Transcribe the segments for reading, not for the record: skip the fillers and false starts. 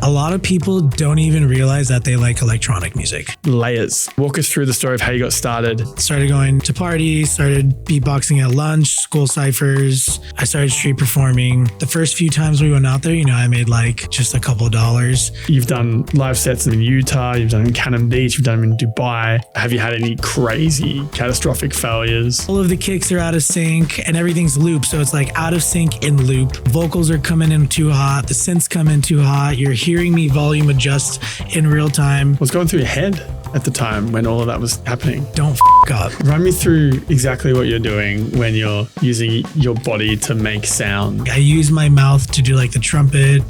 A lot of people don't even realize that they like electronic music. LAERZ. Walk us through the story of how you got started. Started going to parties, started beatboxing at lunch, school ciphers. I started street performing. The first few times we went out there, I made like just a couple dollars. You've done live sets in Utah, you've done in Cannon Beach, you've done them in Dubai. Have you had any crazy catastrophic failures? All of the kicks are out of sync and everything's loop. So it's like out of sync in loop. Vocals are coming in too hot. The synths come in too hot. You're hearing me volume adjust in real time. What's going through your head at the time when all of that was happening? Don't up. Run me through exactly what you're doing when you're using your body to make sound. I use my mouth to do like the trumpet.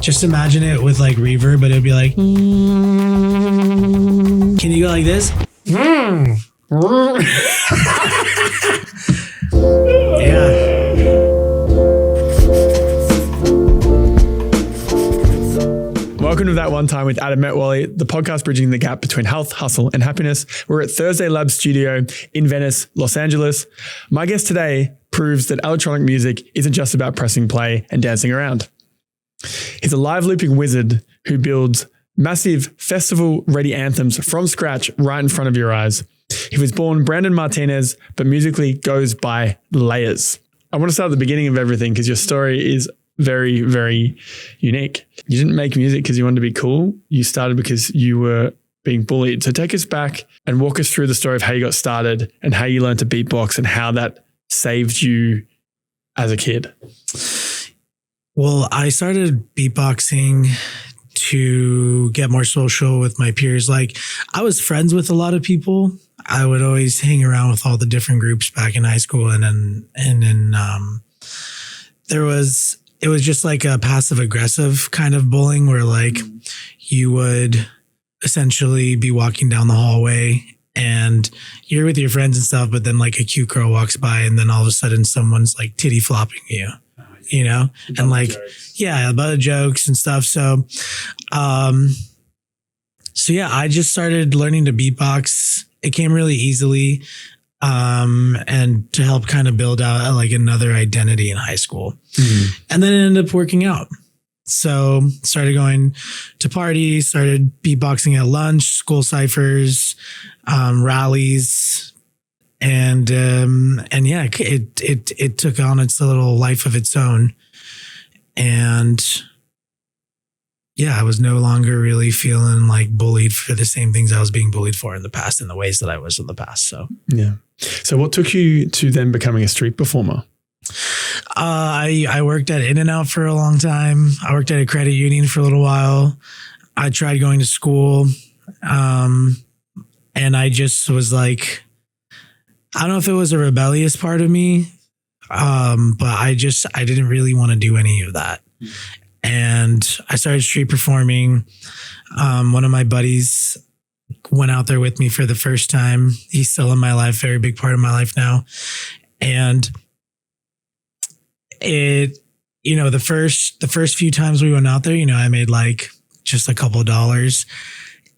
Just imagine it with like reverb, but it'd be like, can you go like this? Yeah. Welcome to That One Time with Adam Metwally, the podcast bridging the gap between health, hustle, and happiness. We're at Thursday Lab Studio in Venice, Los Angeles. My guest today proves that electronic music isn't just about pressing play and dancing around. He's a live looping wizard who builds massive festival-ready anthems from scratch right in front of your eyes. He was born Brandon Martinez, but musically goes by LAERZ. I want to start at the beginning of everything because your story is very, very unique. You didn't make music because you wanted to be cool. You started because you were being bullied. So take us back and walk us through the story of how you got started and how you learned to beatbox and how that saved you as a kid. Well, I started beatboxing to get more social with my peers. Like, I was friends with a lot of people. I would always hang around with all the different groups back in high school. And then it was just like a passive aggressive kind of bullying where like you would essentially be walking down the hallway and you're with your friends and stuff, but then like a cute girl walks by and then all of a sudden someone's like titty flopping you, and like, yeah, about jokes and stuff. So yeah, I just started learning to beatbox. It came really easily. And to help kind of build out like another identity in high school. And then it ended up working out. So started going to parties, started beatboxing at lunch, school ciphers, rallies. And yeah, it took on its little life of its own. And yeah, I was no longer really feeling like bullied for the same things I was being bullied for in the past in the ways that I was in the past. So, yeah. So what took you to then becoming a street performer? I worked at In-N-Out for a long time. I worked at a credit union for a little while. I tried going to school. And I just was like, I don't know if it was a rebellious part of me. But I didn't really want to do any of that. And I started street performing. One of my buddies went out there with me for the first time. He's still in my life, very big part of my life now. And the first few times we went out there, I made like just a couple dollars,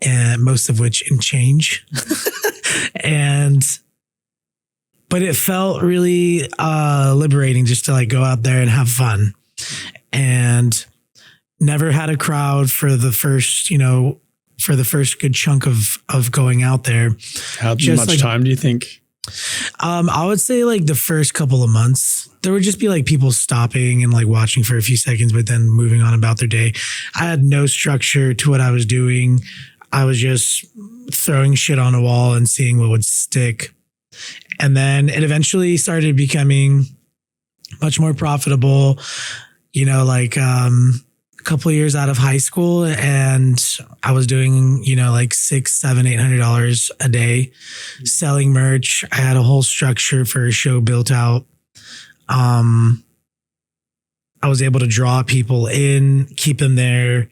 and most of which in change. But it felt really liberating just to like go out there and have fun. And never had a crowd for the first good chunk of going out there. How much time do you think? I would say like the first couple of months, there would just be like people stopping and like watching for a few seconds, but then moving on about their day. I had no structure to what I was doing. I was just throwing shit on a wall and seeing what would stick. And then it eventually started becoming much more profitable, like a couple of years out of high school, and I was doing, like $600, $700, $800 a day selling merch. I had a whole structure for a show built out. I was able to draw people in, keep them there,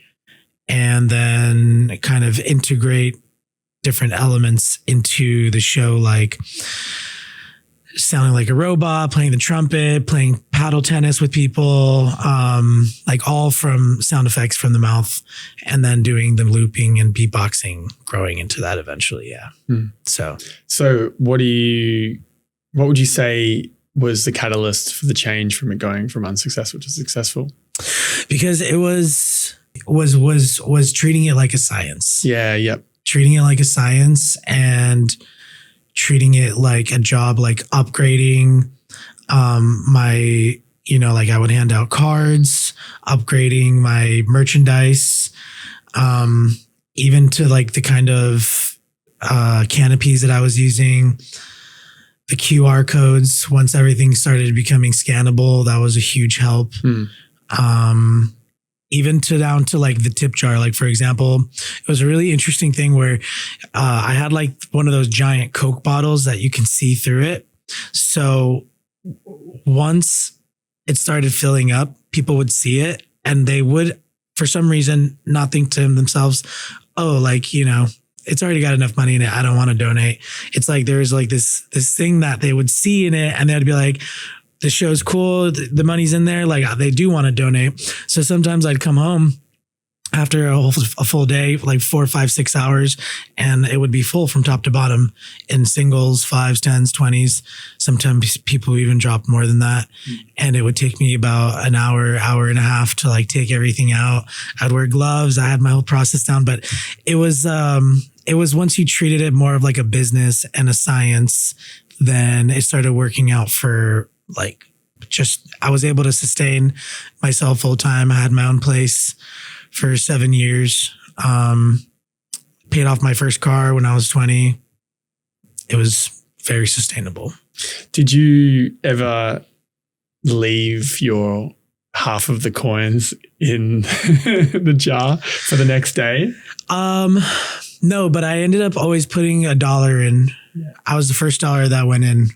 and then kind of integrate different elements into the show, like sounding like a robot, playing the trumpet, playing paddle tennis with people, like all from sound effects from the mouth, and then doing the looping and beatboxing, growing into that eventually. Yeah. So what would you say was the catalyst for the change from it going from unsuccessful to successful? Because it was treating it like a science. Yeah. Yep. Treating it like a science and treating it like a job, like upgrading my, like I would hand out cards, upgrading my merchandise, even to like the kind of canopies that I was using, the QR codes. Once everything started becoming scannable, that was a huge help. Even down to like the tip jar. Like, for example, it was a really interesting thing where I had like one of those giant Coke bottles that you can see through it. So once it started filling up, people would see it and they would, for some reason, not think to themselves, oh, like, it's already got enough money in it, I don't want to donate. It's like there's like this thing that they would see in it and they'd be like, the show's cool, the money's in there, like they do want to donate. So sometimes I'd come home after a full day, like 4, 5, 6 hours, and it would be full from top to bottom in singles, 5s, 10s, 20s. Sometimes people even drop more than that. And it would take me about an hour, hour and a half to like take everything out. I'd wear gloves. I had my whole process down, but it was once you treated it more of like a business and a science, then it started working out for like, I was able to sustain myself full time. I had my own place for 7 years. Paid off my first car when I was 20. It was very sustainable. Did you ever leave your half of the coins in the jar for the next day? No, but I ended up always putting $1 in. Yeah. I was the first dollar that went in.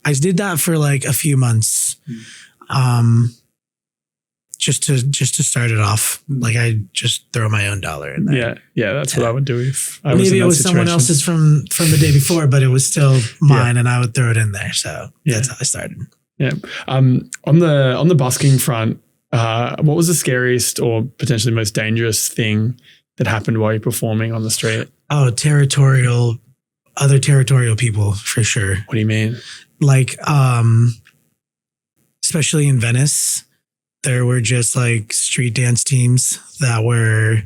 I did that for like a few months. Just to start it off. Like I just throw my own dollar in there. Yeah, that's what I would do if I was maybe in that it was situation. someone else's from the day before, but it was still mine and I would throw it in there. So that's how I started. Yeah. On the busking front, what was the scariest or potentially most dangerous thing that happened while you're performing on the street? Oh, other territorial people for sure. What do you mean? Like, especially in Venice, there were just like street dance teams that were,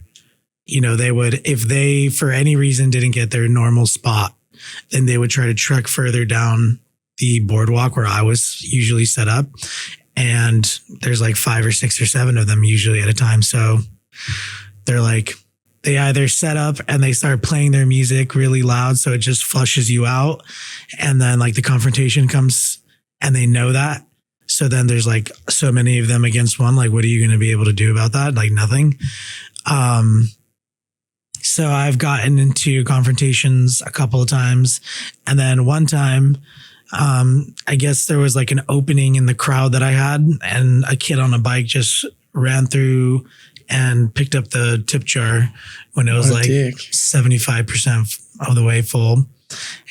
they would, if they for any reason didn't get their normal spot, then they would try to trek further down the boardwalk where I was usually set up. And there's like 5 or 6 or 7 of them usually at a time. So they're like, they either set up and they start playing their music really loud, so it just flushes you out. And then like the confrontation comes and they know that. So then there's like so many of them against one. Like, what are you going to be able to do about that? Like nothing. So I've gotten into confrontations a couple of times. And then one time, I guess there was like an opening in the crowd that I had and a kid on a bike just ran through and picked up the tip jar when it was like 75% of the way full.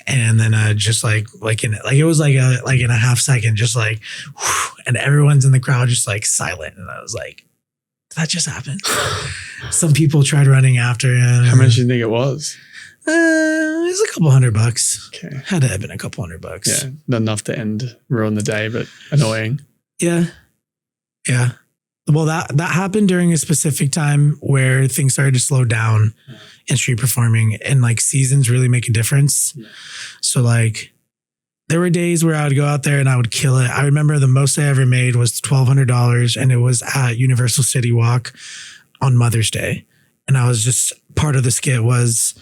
And then just it was like in a half second, just like, whew, and everyone's in the crowd just like silent. And I was like, did that just happen? Some people tried running after him. How much do you think it was? It was a couple $100. Okay. Had to have been a couple $100. Yeah. Not enough to ruin the day, but annoying. Yeah. Yeah. Well, that happened during a specific time where things started to slow down in street performing, and like seasons really make a difference. Yeah. So like there were days where I would go out there and I would kill it. I remember the most I ever made was $1,200, and it was at Universal CityWalk on Mother's Day. And I was just, part of the skit was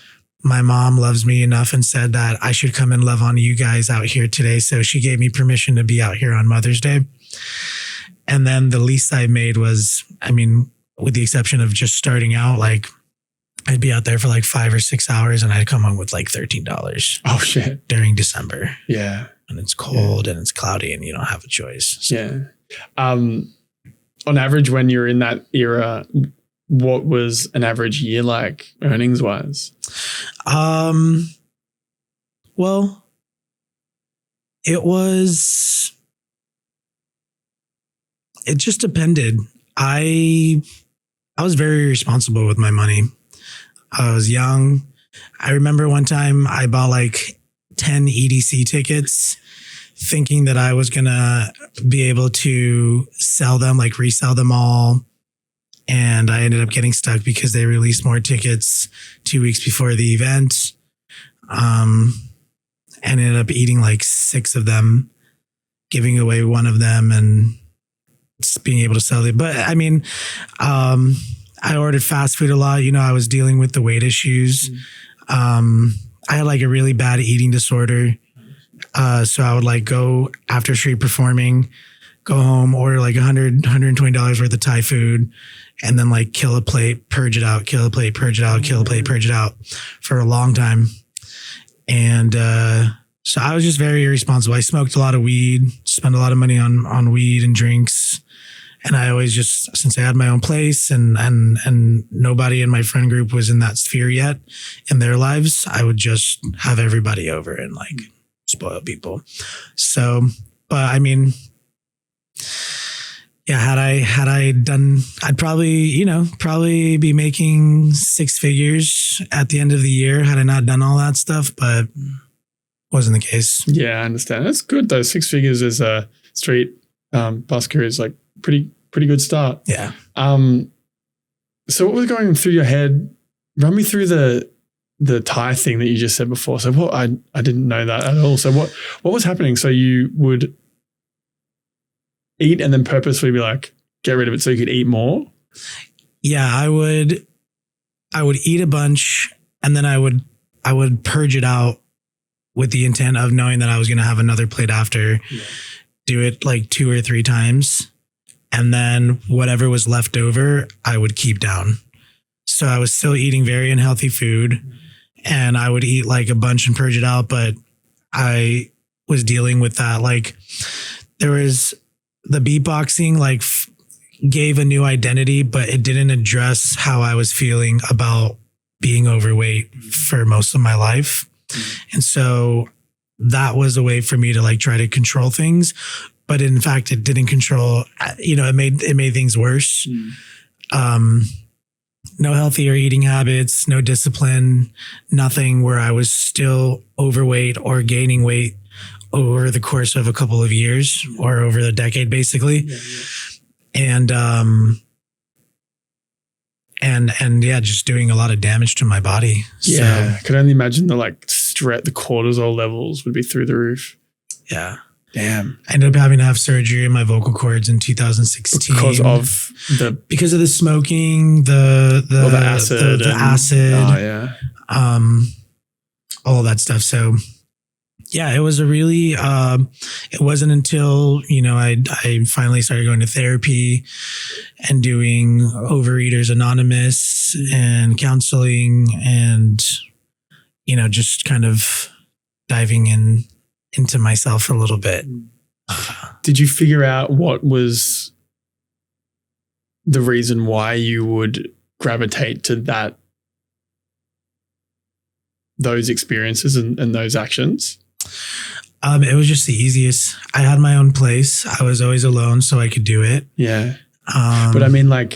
my mom loves me enough and said that I should come and love on you guys out here today. So she gave me permission to be out here on Mother's Day. And then the least I made was, I mean, with the exception of just starting out, like I'd be out there for like 5 or 6 hours and I'd come home with like $13. Oh shit. During December. Yeah. And it's cold and it's cloudy and you don't have a choice. So. Yeah. On average, when you're in that era, what was an average year like earnings wise? Well, it just depended. I was very responsible with my money. I was young. I remember one time I bought like 10 EDC tickets thinking that I was going to be able to sell them, like resell them all and I ended up getting stuck because they released more tickets 2 weeks before the event. And ended up eating like 6 of them, giving away one of them, and just being able to sell it. But I mean, I ordered fast food a lot. You know, I was dealing with the weight issues. I had like a really bad eating disorder. So I would like go after street performing, go home, order like $120 worth of Thai food, and then like kill a plate, purge it out, kill a plate, purge it out, kill a plate, purge it out for a long time. And so I was just very irresponsible. I smoked a lot of weed, spent a lot of money on weed and drinks. And I always just, since I had my own place and nobody in my friend group was in that sphere yet in their lives, I would just have everybody over and like spoil people. So, but I mean, yeah, had I done, I'd probably be making 6 figures at the end of the year had I not done all that stuff, but wasn't the case. Yeah, I understand. That's good though. 6 figures as a street busker is like pretty good start. Yeah. So what was going through your head? Run me through the Thai thing that you just said before. So what I didn't know that at all. So what was happening? So you would eat and then purposefully be like, get rid of it so you could eat more? Yeah, I would eat a bunch and then I would purge it out with the intent of knowing that I was going to have another plate after. Yeah. Do it like 2 or 3 times. And then whatever was left over, I would keep down. So I was still eating very unhealthy food and I would eat like a bunch and purge it out. But I was dealing with that. Like there was the beatboxing, like gave a new identity, but it didn't address how I was feeling about being overweight for most of my life. And so that was a way for me to like try to control things. But in fact, it didn't control, it made things worse. No healthier eating habits, no discipline, nothing, where I was still overweight or gaining weight over the course of a couple of years or over the decade, basically. Yeah, yeah. And yeah, just doing a lot of damage to my body. Yeah. So, I could only imagine the cortisol levels would be through the roof. Yeah. Damn. I ended up having to have surgery in my vocal cords in 2016 because of the smoking, the acid, the acid. Oh yeah. All of that stuff. So yeah, it was a really, it wasn't until, I finally started going to therapy and doing Overeaters Anonymous and counseling and, just kind of diving into myself a little bit. Did you figure out what was the reason why you would gravitate to those experiences and those actions? It was just the easiest. I had my own place. I was always alone, so I could do it. Yeah. But I mean, I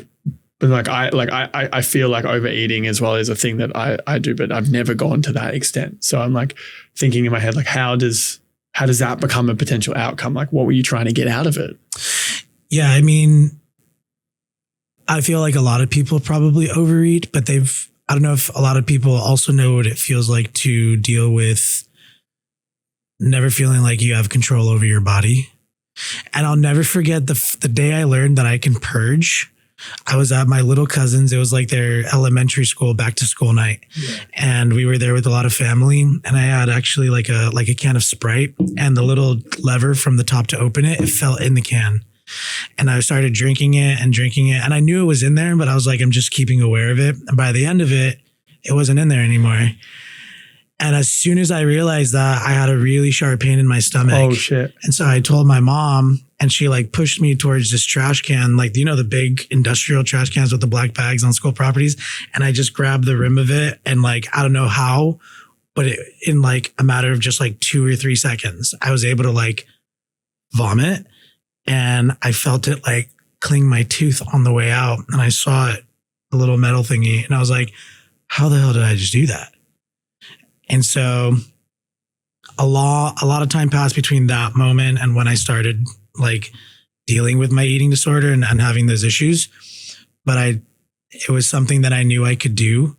feel like overeating as well is a thing that I do, but I've never gone to that extent. So I'm like thinking in my head, like, how does that become a potential outcome? Like, what were you trying to get out of it? Yeah. I mean, I feel like a lot of people probably overeat, but I don't know if a lot of people also know what it feels like to deal with never feeling like you have control over your body. And I'll never forget the day I learned that I can purge. I was at my little cousin's. It was like their elementary school back to school night. Yeah. And we were there with a lot of family. And I had actually like a can of Sprite, and the little lever from the top to open it fell in the can. And I started drinking it. And I knew it was in there, but I was like, I'm just keeping aware of it. And by the end of it, it wasn't in there anymore. And as soon as I realized that, I had a really sharp pain in my stomach. Oh shit. And so I told my mom, and she like pushed me towards this trash can, like, the big industrial trash cans with the black bags on school properties. And I just grabbed the rim of it, and like, I don't know how, but in like a matter of just like 2 or 3 seconds, I was able to like vomit, and I felt it like cling my tooth on the way out. And I saw it, the little metal thingy. And I was like, how the hell did I just do that? And so a lot of time passed between that moment and when I started like dealing with my eating disorder and having those issues. but it was something that I knew I could do.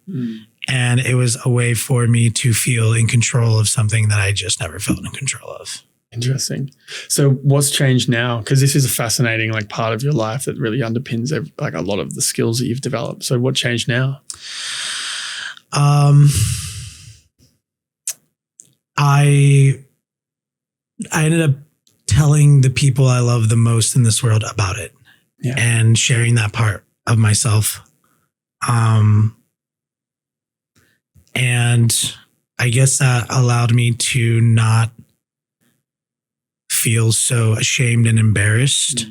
And it was a way for me to feel in control of something that I just never felt in control of. Interesting. So what's changed now? Because this is a fascinating like part of your life that really underpins like a lot of the skills that you've developed. So what changed now? I ended up telling the people I love the most in this world about it, and sharing that part of myself. And I guess that allowed me to not feel so ashamed and embarrassed.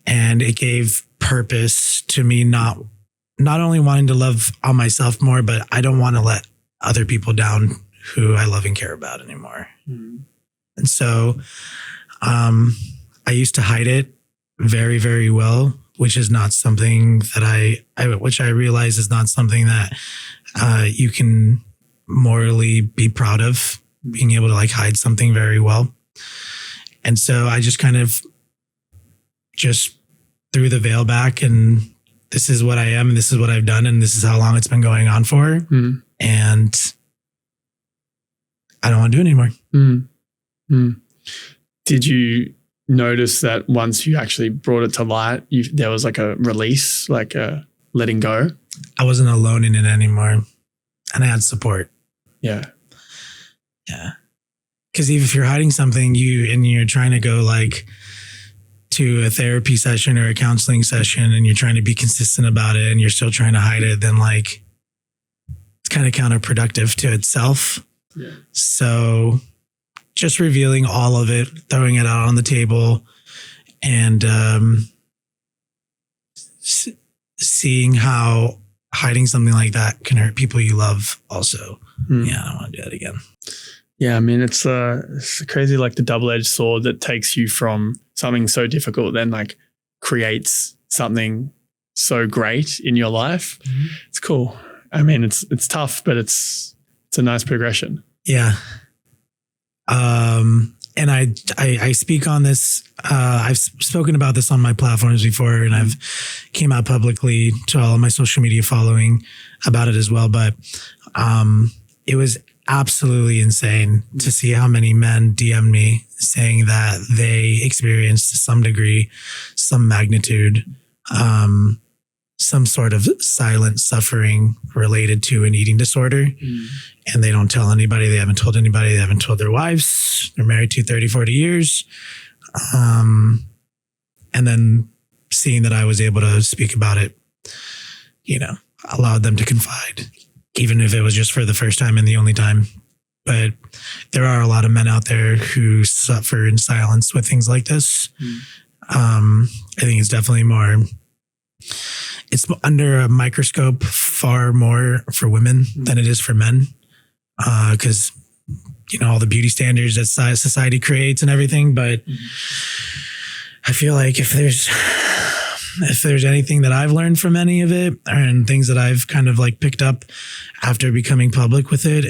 And it gave purpose to me not only wanting to love on myself more, but I don't want to let other people down who I love and care about anymore. And so I used to hide it very, very well, which is not something that which I realize is not something that you can morally be proud of, being able to like hide something very well. And so I just kind of just threw the veil back, and this is what I am, and this is what I've done, and this is how long it's been going on for. And I don't want to do it anymore. Did you notice that once you actually brought it to light, there was like a release, like a letting go? I wasn't alone in it anymore, and I had support. Yeah. Because even if you're hiding something, you're trying to go like to a therapy session or a counseling session, and you're trying to be consistent about it, and you're still trying to hide it, then like it's kind of counterproductive to itself. So just revealing all of it, throwing it out on the table, and seeing how hiding something like that can hurt people you love also. Yeah, I don't want to do that again. Yeah, I mean, it's crazy, like the double-edged sword that takes you from something so difficult, then like creates something so great in your life. It's cool. I mean, it's tough, but it's a nice progression. Yeah. And I speak on this. I've spoken about this on my platforms before, and I've came out publicly to all of my social media following about it as well. But it was absolutely insane to see how many men DM me saying that they experienced to some degree, some magnitude, some sort of silent suffering related to an eating disorder. And they don't tell anybody. They haven't told anybody. They haven't told their wives. They're married to 30, 40 years. And then seeing that I was able to speak about it, allowed them to confide, even if it was just for the first time and the only time. But there are a lot of men out there who suffer in silence with things like this. I think it's definitely it's under a microscope far more for women than it is for men. Because, all the beauty standards that society creates and everything. But I feel like if there's anything that I've learned from any of it, and things that I've kind of like picked up after becoming public with it,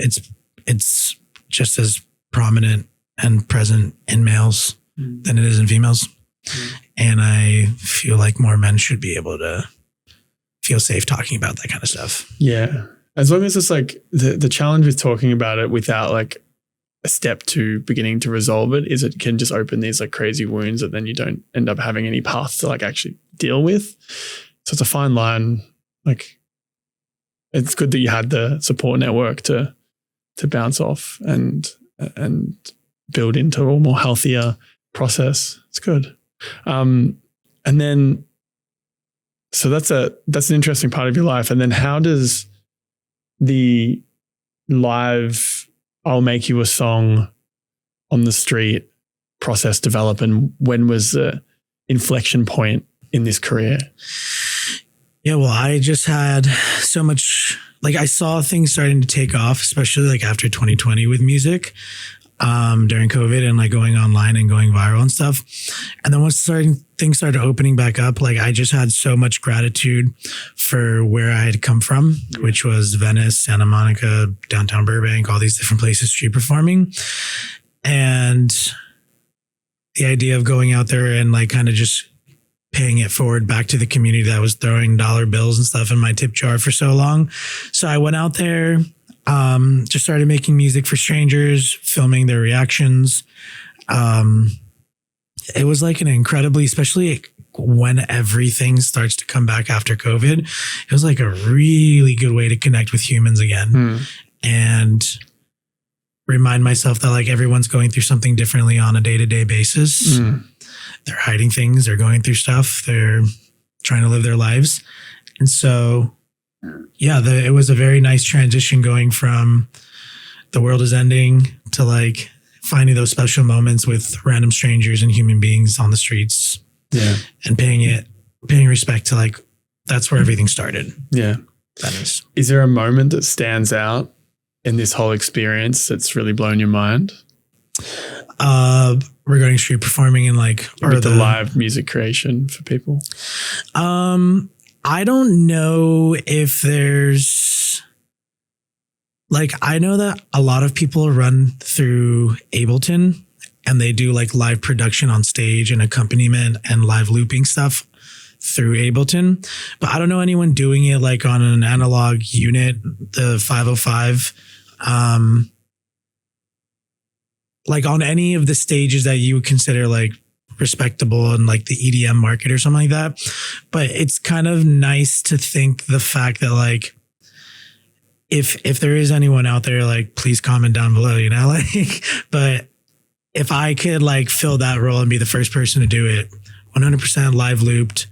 it's just as prominent and present in males than it is in females. And I feel like more men should be able to feel safe talking about that kind of stuff. Yeah. As long as it's like the challenge with talking about it without like a step to beginning to resolve it is it can just open these like crazy wounds that then you don't end up having any path to like actually deal with. So it's a fine line. Like it's good that you had the support network to bounce off and build into a more healthier process. It's good. And then, so that's an interesting part of your life. And then how does the live, I'll make you a song on the street process develop, and when was the inflection point in this career? Yeah, well, I just had so much, like I saw things starting to take off, especially like after 2020 with music, during COVID and like going online and going viral and stuff. And then once things started opening back up, like I just had so much gratitude for where I had come from, which was Venice, Santa Monica, downtown Burbank, all these different places street performing. And the idea of going out there and like kind of just paying it forward back to the community that was throwing dollar bills and stuff in my tip jar for so long. So I went out there, just started making music for strangers, filming their reactions. It was like an incredibly, especially when everything starts to come back after COVID, it was like a really good way to connect with humans again and remind myself that like everyone's going through something differently on a day-to-day basis. They're hiding things, they're going through stuff, they're trying to live their lives. And so, yeah, it was a very nice transition going from the world is ending to like finding those special moments with random strangers and human beings on the streets. Yeah. And paying respect to like, that's where everything started. Yeah. That is. Is there a moment that stands out in this whole experience that's really blown your mind? Regarding street performing and like, or the live music creation for people? I don't know if there's like, I know that a lot of people run through Ableton and they do like live production on stage and accompaniment and live looping stuff through Ableton, but I don't know anyone doing it like on an analog unit, the 505, like on any of the stages that you would consider like respectable in like the EDM market or something like that. But it's kind of nice to think the fact that like, if there is anyone out there, like please comment down below, you know, like, but if I could like fill that role and be the first person to do it, 100% live looped,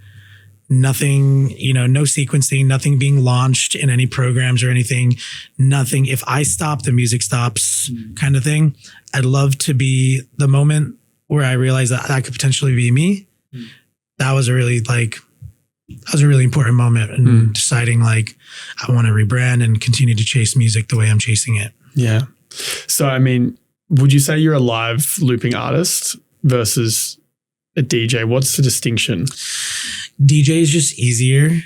nothing, you know, no sequencing, nothing being launched in any programs or anything, nothing. If I stop, the music stops kind of thing. I'd love to be the moment where I realized that that could potentially be me. That was a really important moment in deciding like, I want to rebrand and continue to chase music the way I'm chasing it. Yeah. So, I mean, would you say you're a live looping artist versus a DJ? What's the distinction? DJ is just easier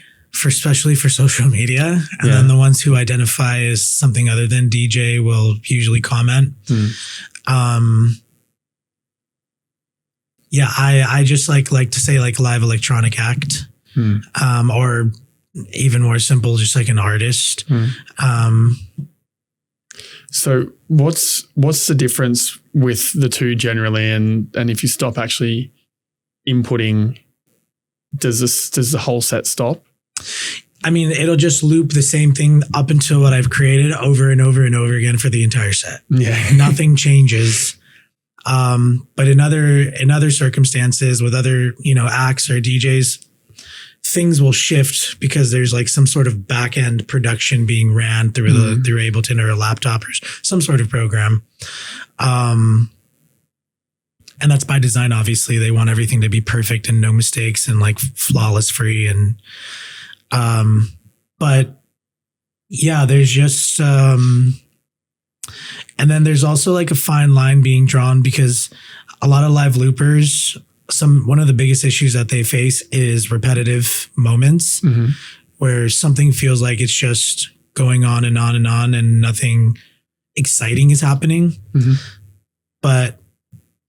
especially for social media. And then the ones who identify as something other than DJ will usually comment. Yeah, I just like to say like live electronic act, or even more simple, just like an artist. So what's the difference with the two generally? And if you stop actually inputting, does the whole set stop? I mean, it'll just loop the same thing up until what I've created over and over and over again for the entire set. Yeah. Nothing changes. But in other circumstances with other, you know, acts or DJs, things will shift because there's like some sort of back end production being ran through through Ableton or a laptop or some sort of program. And that's by design. Obviously they want everything to be perfect and no mistakes and like flawless free. And, but yeah, there's just, and then there's also like a fine line being drawn because a lot of live loopers, one of the biggest issues that they face is repetitive moments where something feels like it's just going on and on and on and nothing exciting is happening. But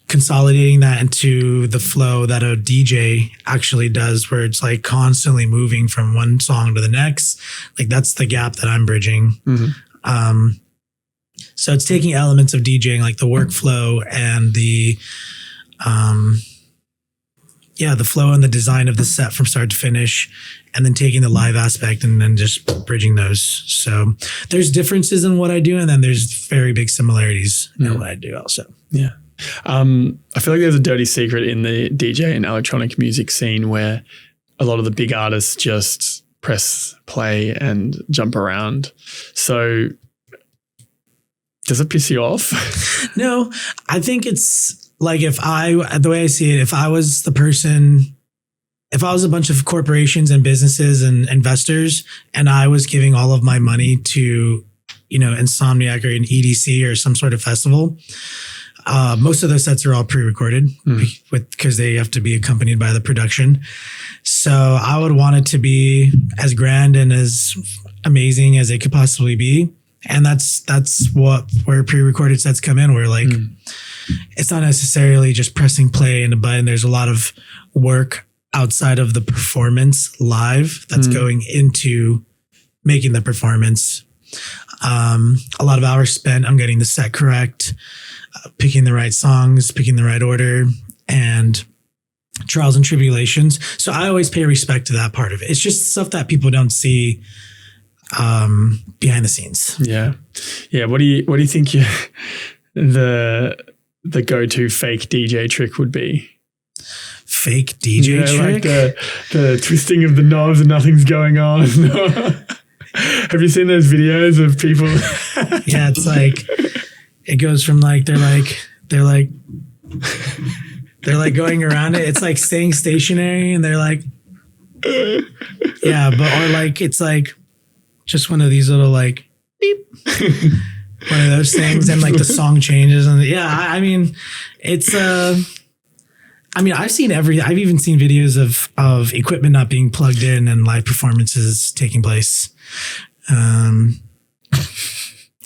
consolidating that into the flow that a DJ actually does, where it's like constantly moving from one song to the next, like that's the gap that I'm bridging. So it's taking elements of DJing, like the workflow and the flow and the design of the set from start to finish, and then taking the live aspect and then just bridging those. So there's differences in what I do, and then there's very big similarities in what I do also. Yeah. I feel like there's a dirty secret in the DJ and electronic music scene where a lot of the big artists just press play and jump around. So does it piss you off? No, I think it's like the way I see it, if I was a bunch of corporations and businesses and investors and I was giving all of my money to, you know, Insomniac or an EDC or some sort of festival, most of those sets are all pre-recorded because they have to be accompanied by the production. So I would want it to be as grand and as amazing as it could possibly be. And that's where pre-recorded sets come in, where like, it's not necessarily just pressing play and a button. There's a lot of work outside of the performance live that's going into making the performance. A lot of hours spent on getting the set correct, picking the right songs, picking the right order, and trials and tribulations. So I always pay respect to that part of it. It's just stuff that people don't see behind the scenes. Yeah. Yeah. What do you think the go-to fake DJ trick would be? Fake DJ trick? Like the twisting of the knobs and nothing's going on. Have you seen those videos of people? Yeah, it's like it goes from like they're like going around it. It's like staying stationary, and they're like, yeah, or like it's like just one of these little like beep, one of those things, and like the song changes, and yeah, I mean, it's I've even seen videos of equipment not being plugged in and live performances taking place.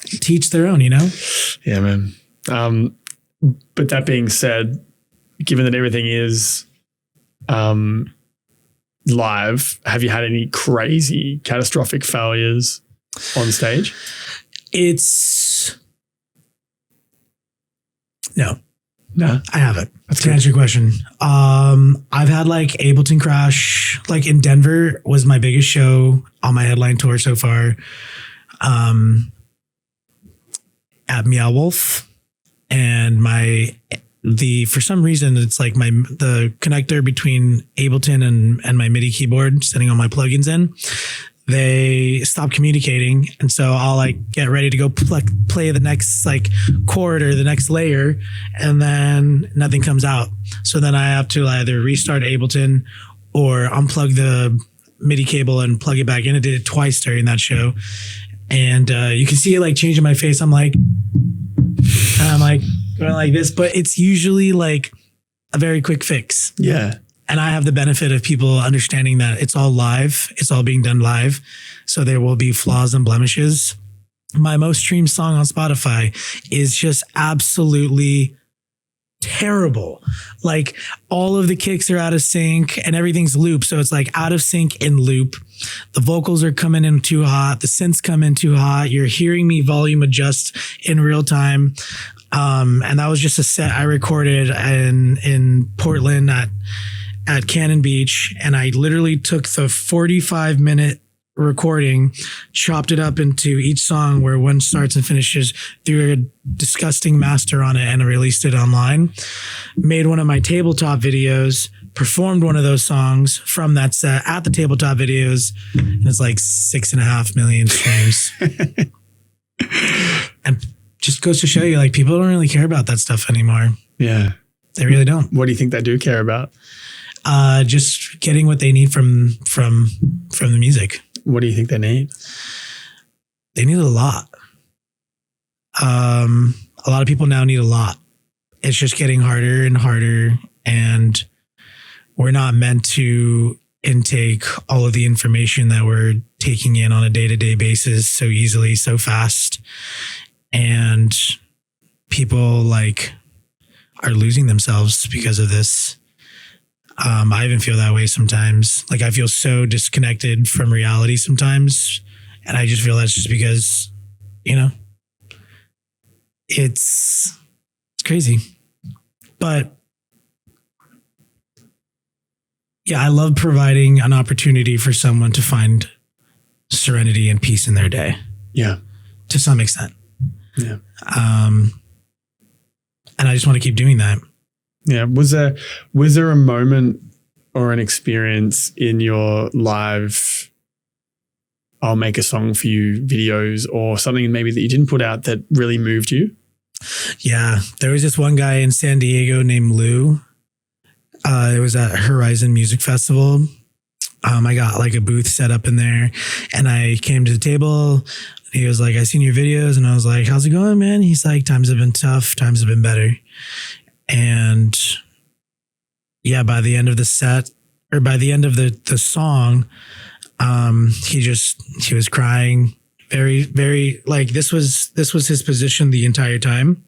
Teach their own, you know? Yeah, man. But that being said, given that everything is live, have you had any crazy catastrophic failures on stage? No, I haven't. To answer your question, I've had like Ableton crash. Like in Denver was my biggest show on my headline tour so far. At Meow Wolf, and for some reason it's like the connector between Ableton and my MIDI keyboard, setting all my plugins in, they stop communicating, and so I'll like get ready to go play the next like chord or the next layer, and then nothing comes out. So then I have to either restart Ableton or unplug the MIDI cable and plug it back in. I did it twice during that show, and you can see it like changing my face. I'm like going like this, but it's usually like a very quick fix. Yeah. And I have the benefit of people understanding that it's all live. It's all being done live. So there will be flaws and blemishes. My most streamed song on Spotify is just absolutely terrible. Like all of the kicks are out of sync and everything's loop. So it's like out of sync in loop. The vocals are coming in too hot. The synths come in too hot. You're hearing me volume adjust in real time. And that was just a set I recorded in Portland at Cannon Beach, and I literally took the 45-minute recording, chopped it up into each song where one starts and finishes, threw a disgusting master on it, and released it online. Made one of my tabletop videos, performed one of those songs from that set at the tabletop videos, and it's like 6.5 million streams. And just goes to show you, like, people don't really care about that stuff anymore. Yeah. They really don't. What do you think they do care about? Just getting what they need from the music. What do you think they need? They need a lot. A lot of people now need a lot. It's just getting harder and harder, and we're not meant to intake all of the information that we're taking in on a day-to-day basis so easily, so fast. And people like are losing themselves because of this. I even feel that way sometimes. Like I feel so disconnected from reality sometimes. And I just feel that's just because, you know, it's crazy. But yeah, I love providing an opportunity for someone to find serenity and peace in their day. Yeah. To some extent. Yeah. And I just want to keep doing that. Yeah. Was there a moment or an experience in your live, I'll make a song for you videos, or something maybe that you didn't put out that really moved you? Yeah. There was this one guy in San Diego named Lou. It was at Horizon Music Festival. I got like a booth set up in there, and I came to the table. He was like, I seen your videos, and I was like, how's it going, man? He's like, times have been tough. Times have been better. And yeah, by the end of the set, or by the end of the song, he was crying very, very, like this was his position the entire time.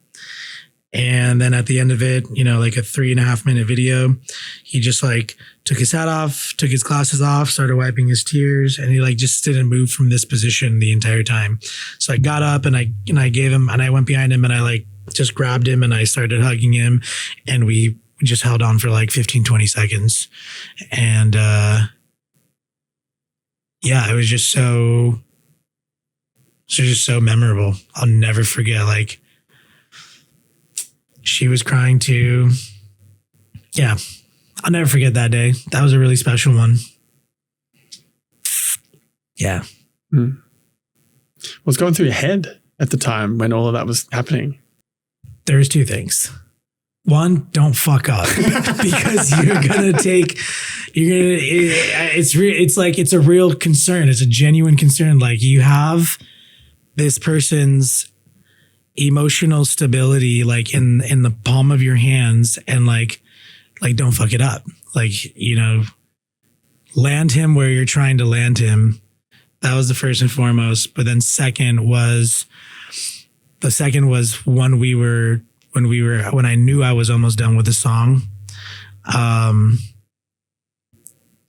And then at the end of it, like a 3.5 minute video, he just like took his hat off, took his glasses off, started wiping his tears, and he like just didn't move from this position the entire time. So I got up and I gave him, and I went behind him and I like just grabbed him and I started hugging him, and we just held on for like 15, 20 seconds. And it was just so memorable. I'll never forget, like, she was crying too. Yeah, I'll never forget that day. That was a really special one. Yeah. What's going through your head at the time when all of that was happening? There's two things. One, don't fuck up because it's a real concern. It's a genuine concern. Like, you have this person's emotional stability like in the palm of your hands, and like don't fuck it up. Like, land him where you're trying to land him. That was the first and foremost. But then the second was when I knew I was almost done with the song.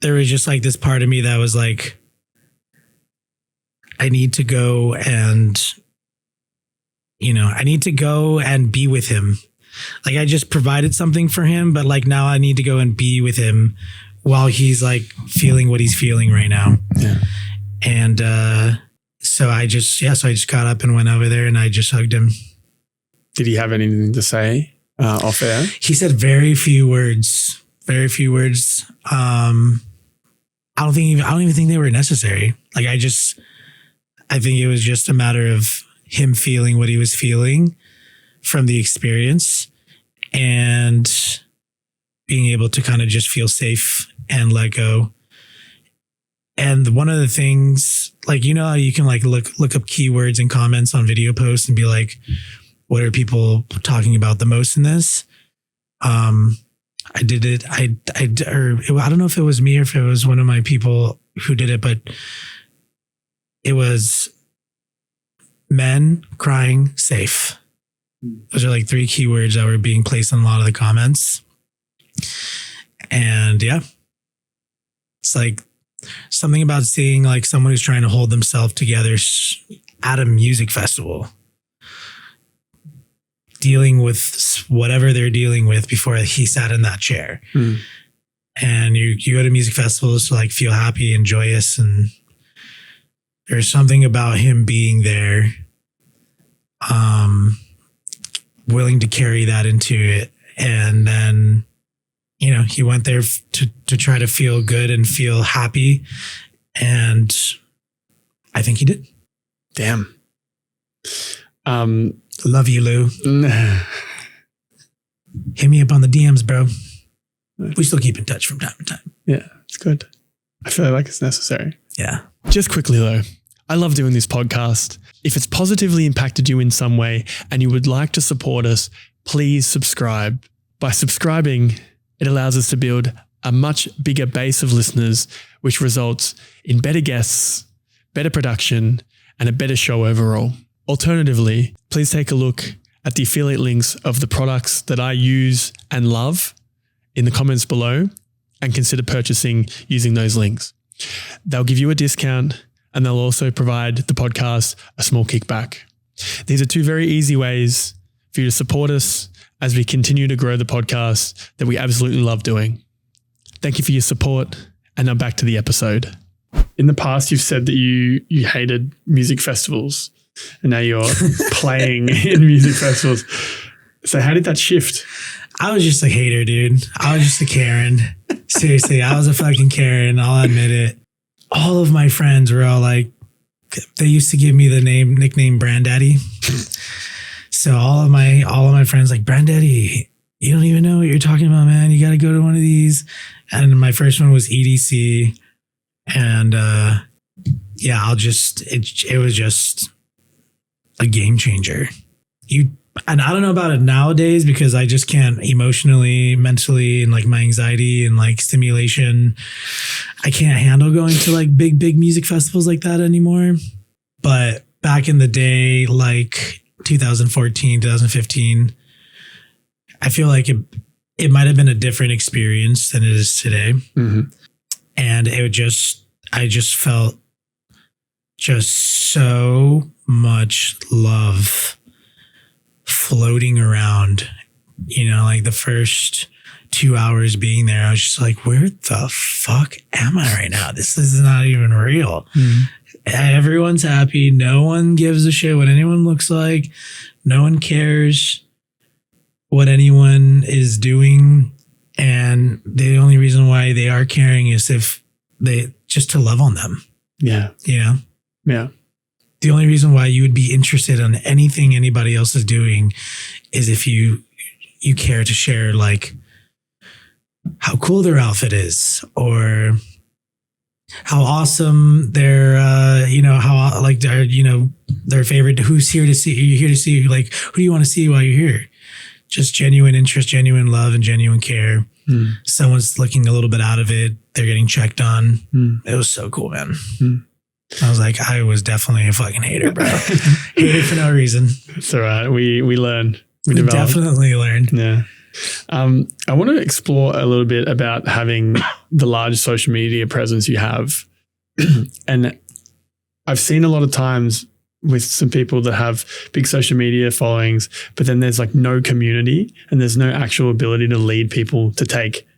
There was just like this part of me that was like, I need to go and be with him. Like, I just provided something for him, but like now I need to go and be with him while he's like feeling what he's feeling right now. Yeah. And so I just got up and went over there and I just hugged him. Did he have anything to say off air? He said very few words. I don't even think they were necessary. Like, I think it was just a matter of him feeling what he was feeling from the experience and being able to kind of just feel safe and let go. And one of the things, like, how you can like look up keywords and comments on video posts and be like, what are people talking about the most in this? I did it. I don't know if it was me or if it was one of my people who did it, but it was men crying safe. Those are like 3 keywords that were being placed in a lot of the comments. And yeah, it's like something about seeing like someone who's trying to hold themselves together at a music festival, dealing with whatever they're dealing with before he sat in that chair. And you go to music festivals to like feel happy and joyous, and there's something about him being there, willing to carry that into it. And then, he went there to try to feel good and feel happy. And I think he did. Damn. Love you, Lou. Hit me up on the DMs, bro. We still keep in touch from time to time. Yeah, it's good. I feel like it's necessary. Yeah. Just quickly though, I love doing this podcast. If it's positively impacted you in some way and you would like to support us, please subscribe. By subscribing, it allows us to build a much bigger base of listeners, which results in better guests, better production, and a better show overall. Alternatively, please take a look at the affiliate links of the products that I use and love in the comments below, and consider purchasing using those links. They'll give you a discount, and they'll also provide the podcast a small kickback. These are 2 very easy ways for you to support us as we continue to grow the podcast that we absolutely love doing. Thank you for your support, and now back to the episode. In the past, you've said that you hated music festivals, and now you're playing in music festivals. So how did that shift? I was just a hater, dude. I was just a Karen. Seriously, I was a fucking Karen. I'll admit it. All of my friends were all like, they used to give me the nickname Brandaddy. So all of my friends like, Brandaddy, you don't even know what you're talking about, man. You got to go to one of these. And my first one was EDC. And it was just a game changer. And I don't know about it nowadays because I just can't emotionally, mentally, and like my anxiety and like stimulation, I can't handle going to like big music festivals like that anymore. But back in the day, like 2014, 2015, I feel like it might have been a different experience than it is today. Mm-hmm. And I just felt just so much love floating around, like the first 2 hours being there, I was just like, where the fuck am I right now? This is not even real. Mm-hmm. Everyone's happy. No one gives a shit what anyone looks like. No one cares what anyone is doing. And the only reason why they are caring is if they just to love on them. Yeah. Yeah. The only reason why you would be interested in anything anybody else is doing is if you care to share like how cool their outfit is, or how awesome their, how like their favorite, who's here to see, you're here to see, like, who do you want to see while you're here? Just genuine interest, genuine love, and genuine care. Someone's looking a little bit out of it. They're getting checked on. It was so cool, man. I was like, I was definitely a fucking hater, bro. Hated for no reason. It's all right. We learned. We definitely learned. Yeah. I want to explore a little bit about having the large social media presence you have. And I've seen a lot of times with some people that have big social media followings, but then there's like no community and there's no actual ability to lead people to take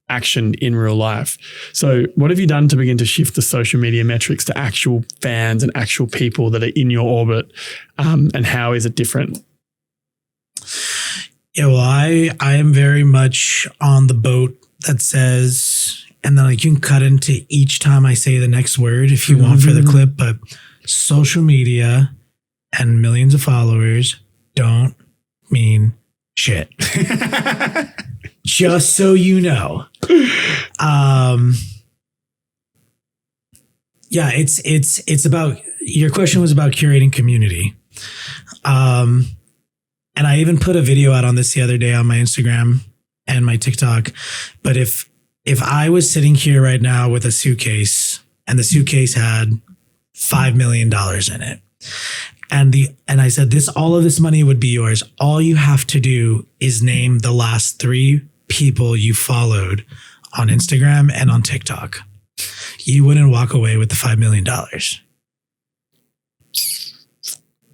action in real life. So what have you done to begin to shift the social media metrics to actual fans and actual people that are in your orbit? And how is it different? Yeah, well, I am very much on the boat that says, and then like you can cut into each time I say the next word if you want for the clip, but social media and millions of followers don't mean shit. Just so you know. Yeah, it's about, your question was about curating community. And I even put a video out on this the other day on my Instagram and my TikTok. But if I was sitting here right now with a suitcase and the suitcase had $5 million in it, and I said, all of this money would be yours. All you have to do is name the last 3 people you followed on Instagram and on TikTok. You wouldn't walk away with the $5 million.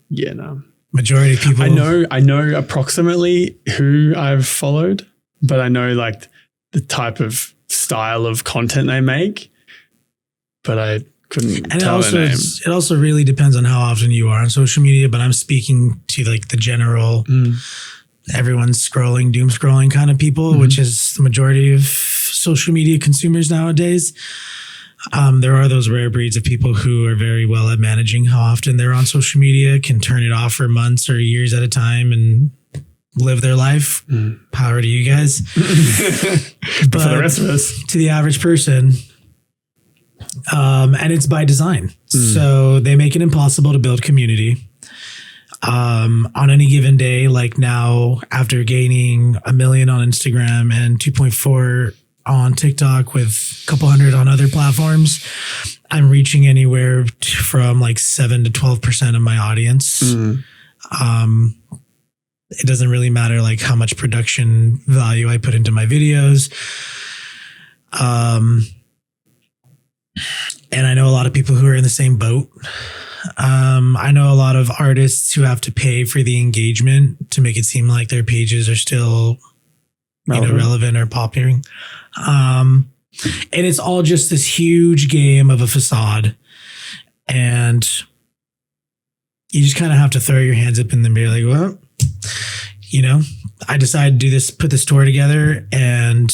Yeah, no. Majority of people. I know approximately who I've followed, but I know like the type of style of content they make, but I couldn't tell their name. It also really depends on how often you are on social media, but I'm speaking to like the general, everyone's scrolling, doom scrolling kind of people, which is the majority of social media consumers nowadays. There are those rare breeds of people who are very well at managing how often they're on social media, can turn it off for months or years at a time and live their life. Power to you guys. But for the rest of us, to the average person, and it's by design. So they make it impossible to build community. On any given day, like now, after gaining 1 million on Instagram and 2.4 on TikTok with a couple hundred on other platforms, I'm reaching anywhere from like 7 to 12% of my audience. It doesn't really matter like how much production value I put into my videos. And I know a lot of people who are in the same boat. I know a lot of artists who have to pay for the engagement to make it seem like their pages are still relevant or popular. And it's all just this huge game of a facade. And you just kind of have to throw your hands up in the mirror like, well, I decided to do this, put this tour together, and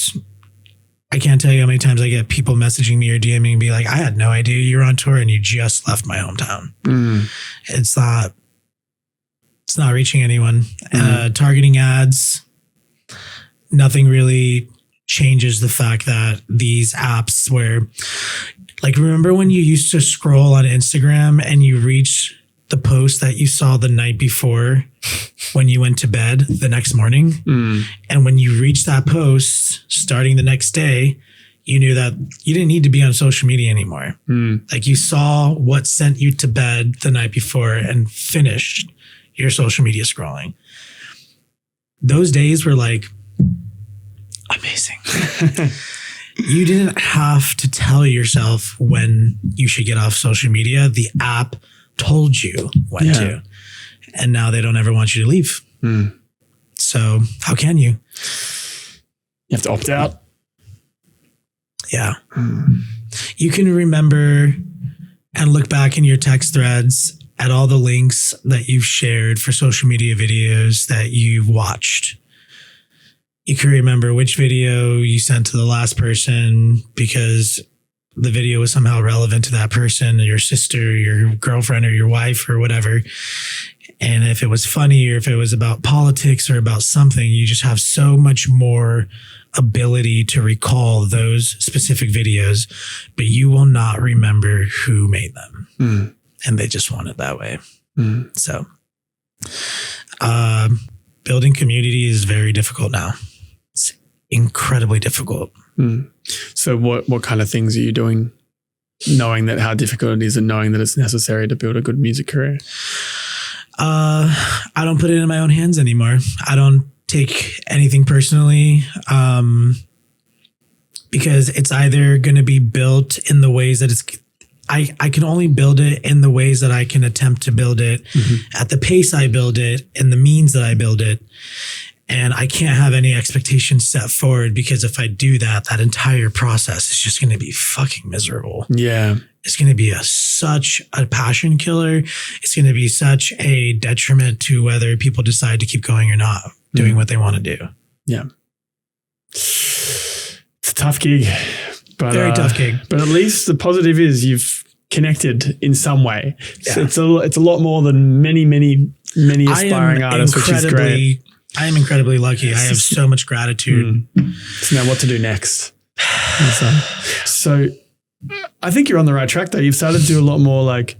I can't tell you how many times I get people messaging me or DMing and be like, I had no idea you were on tour and you just left my hometown. It's not reaching anyone. Targeting ads, nothing really changes the fact that these apps where, like, remember when you used to scroll on Instagram and you reach the post that you saw the night before when you went to bed the next morning? And when you reached that post starting the next day, you knew that you didn't need to be on social media anymore. Like you saw what sent you to bed the night before and finished your social media scrolling. those days were like amazing. You didn't have to tell yourself when you should get off social media. The app told you when to. And now they don't ever want you to leave. So how can you? You have to opt out. Yeah. You can remember and look back in your text threads at all the links that you've shared for social media videos that you've watched. You can remember which video you sent to the last person because the video was somehow relevant to that person, or your sister, your girlfriend, or your wife, or whatever. And if it was funny, or if it was about politics or about something, you just have so much more ability to recall those specific videos, but you will not remember who made them. And they just want it that way. So building community is very difficult now. It's incredibly difficult. So what kind of things are you doing, knowing that how difficult it is and knowing that it's necessary to build a good music career? I don't put it in my own hands anymore. I don't take anything personally, because it's either going to be built in the ways that I can only build it in the ways that I can attempt to build it, at the pace I build it, and the means that I build it. And I can't have any expectations set forward, because if I do that, that entire process is just going to be fucking miserable. Yeah. It's going to be such a passion killer. It's going to be such a detriment to whether people decide to keep going or not doing what they want to do. Yeah. It's a tough gig. But, very tough gig. But at least the positive is you've connected in some way. So it's a lot more than many aspiring artists, which is great. I am incredibly lucky. I have so much gratitude. So now what to do next? So I think you're on the right track though. You've started to do a lot more like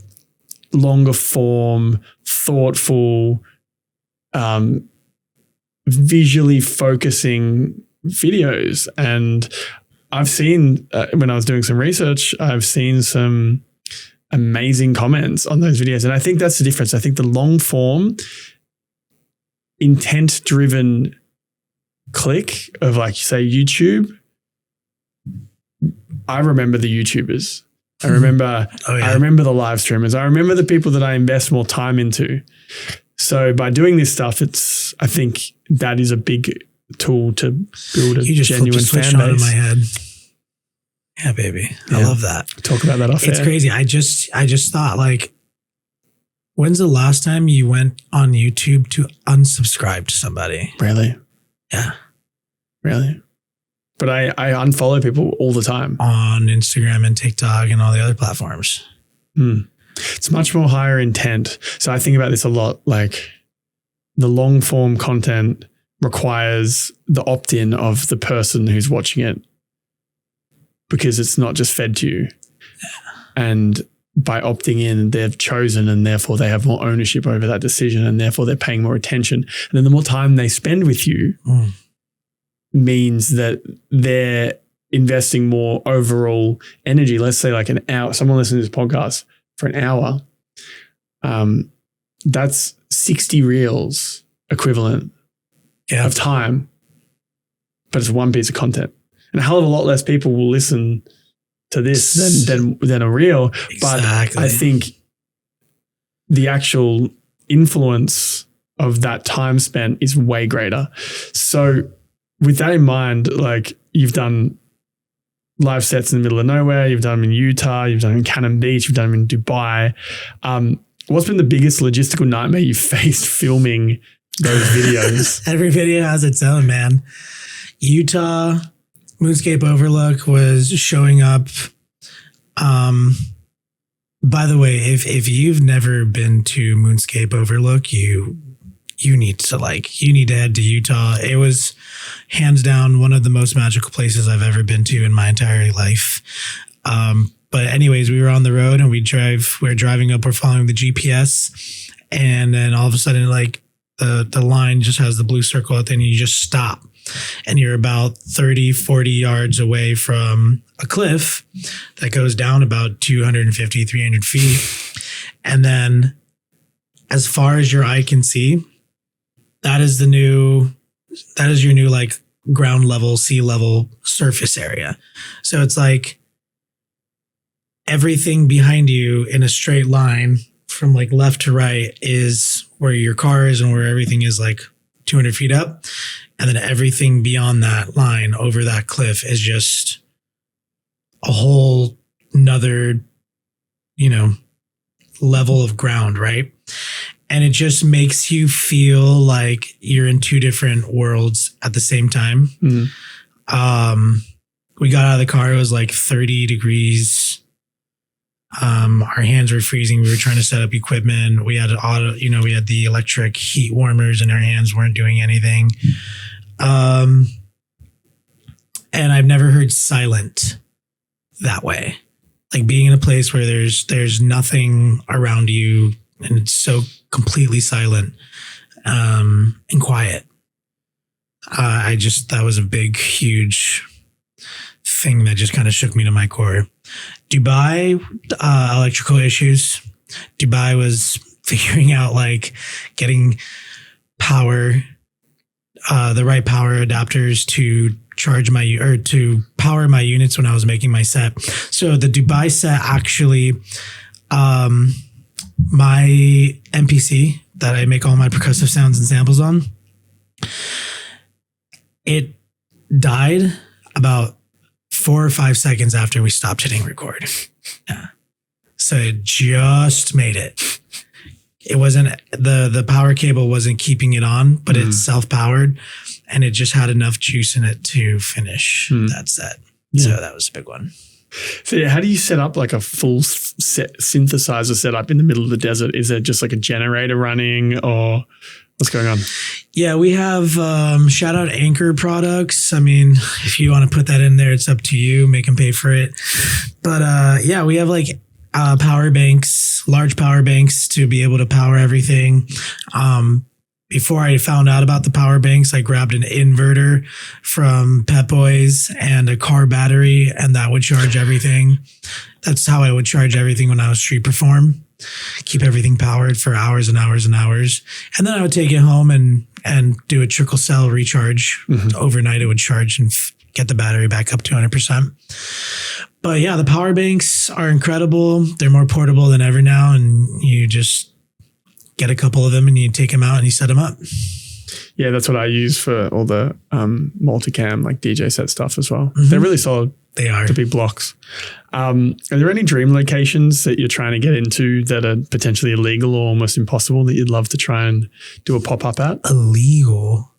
longer form, thoughtful, visually focusing videos. And I've seen, when I was doing some research, I've seen some amazing comments on those videos. And I think that's the difference. I think the long form, intent driven click of, like you say, YouTube. I remember the YouTubers. I remember, I remember the live streamers. I remember the people that I invest more time into. So by doing this stuff, I think that is a big tool to build a genuine fan base. In my head. Yeah, baby. I love that. Talk about that off air. It's crazy. I just thought, like, when's the last time you went on YouTube to unsubscribe to somebody? Really? Yeah. Really? But I unfollow people all the time. On Instagram and TikTok and all the other platforms. It's much more higher intent. So I think about this a lot. Like, the long form content requires the opt-in of the person who's watching it, because it's not just fed to you. And by opting in, they've chosen, and therefore they have more ownership over that decision, and therefore they're paying more attention. And then the more time they spend with you means that they're investing more overall energy. Let's say like an hour, someone listening to this podcast for an hour, that's 60 reels equivalent of time, but it's one piece of content. And a hell of a lot less people will listen to this than a reel. Exactly. But I think the actual influence of that time spent is way greater. So with that in mind, like, you've done live sets in the middle of nowhere, you've done them in Utah, you've done them in Cannon Beach, you've done them in Dubai. What's been the biggest logistical nightmare you've faced filming those videos? Every video has its own, man. Utah, Moonscape Overlook was showing up. By the way, if you've never been to Moonscape Overlook, you need to head to Utah. It was hands down one of the most magical places I've ever been to in my entire life. But anyways, we were on the road and we're driving up, we're following the GPS, and then all of a sudden, like, the line just has the blue circle at the end, and you just stop. And you're about 30, 40 yards away from a cliff that goes down about 250, 300 feet. And then as far as your eye can see, that is the new your new like ground level, sea level surface area. So it's like everything behind you in a straight line from like left to right is where your car is and where everything is like 200 feet up. And then everything beyond that line over that cliff is just a whole nother, level of ground, right? And it just makes you feel like you're in two different worlds at the same time. Mm-hmm. We got out of the car, it was like 30 degrees. Our hands were freezing. We were trying to set up equipment. We had we had the electric heat warmers and our hands weren't doing anything. And I've never heard silent that way. Like being in a place where there's nothing around you and it's so completely silent, and quiet. That was a big, huge thing that just kind of shook me to my core. Dubai, electrical issues. Dubai was figuring out like getting power, the right power adapters to to power my units when I was making my set. So the Dubai set actually, my MPC that I make all my percussive sounds and samples on, it died about 4 or 5 seconds after we stopped hitting record. Yeah. So it just made it. It wasn't, the power cable wasn't keeping it on, but it's self-powered and it just had enough juice in it to finish that set. Yeah. So that was a big one. So yeah, how do you set up like a full set synthesizer setup in the middle of the desert? Is it just like a generator running or what's going on? Yeah, we have shout out Anchor products. I mean, if you want to put that in there, it's up to you. Make them pay for it. But yeah, we have like power banks, large power banks to be able to power everything. Before I found out about the power banks, I grabbed an inverter from Pep Boys and a car battery, and that would charge everything. That's how I would charge everything when I was street perform. Keep everything powered for hours and hours and hours. And then I would take it home and do a trickle cell recharge. Overnight it would charge and get the battery back up to 100%. But yeah, the power banks are incredible. They're more portable than ever now. And you just get a couple of them and you take them out and you set them up. Yeah, that's what I use for all the multicam, like DJ set stuff as well. They're really solid. They are. To be blocks. Are there any dream locations that you're trying to get into that are potentially illegal or almost impossible that you'd love to try and do a pop-up at? Illegal?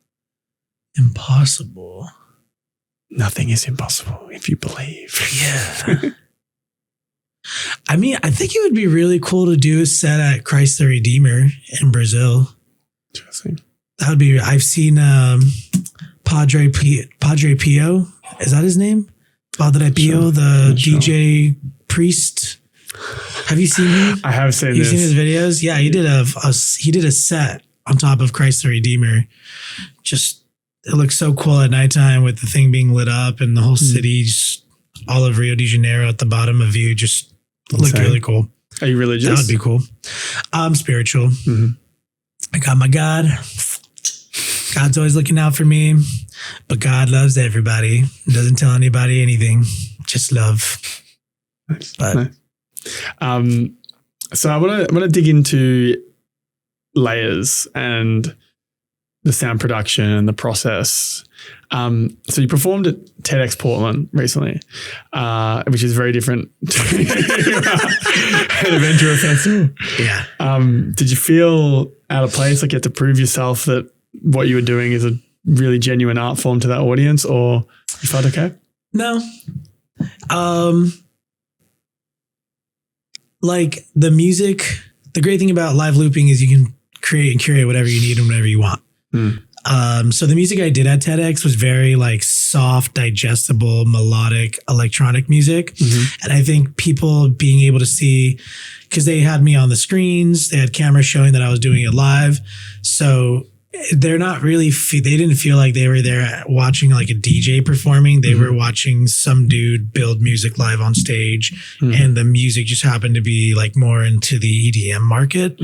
Impossible? Nothing is impossible if you believe. Yeah. I mean, I think it would be really cool to do a set at Christ the Redeemer in Brazil. Interesting. That would be, I've seen Padre Pio. Is that his name? Padre Pio, the DJ priest. Have you seen him? I have seen You've seen his videos? Yeah, he did a set on top of Christ the Redeemer. Just, it looks so cool at nighttime with the thing being lit up and the whole city, just all of Rio de Janeiro at the bottom of you, just looked really cool. Are you religious? That would be cool. I'm spiritual. I got my God. God's always looking out for me, but God loves everybody. Doesn't tell anybody anything. Just love. Nice. So I want to dig into LAERZ and the sound production and the process. So you performed at TEDx Portland recently, which is very different to an Adventure Festival. Yeah. Did you feel out of place? Like you had to prove yourself that what you were doing is a really genuine art form to that audience, or you felt okay? No. Like the music, the great thing about live looping is you can create and curate whatever you need and whatever you want. So the music I did at TEDx was very like soft, digestible, melodic, electronic music. And I think people being able to see, because they had me on the screens, they had cameras showing that I was doing it live. So they're not really, they didn't feel like they were there watching like a DJ performing. They were watching some dude build music live on stage, and the music just happened to be like more into the EDM market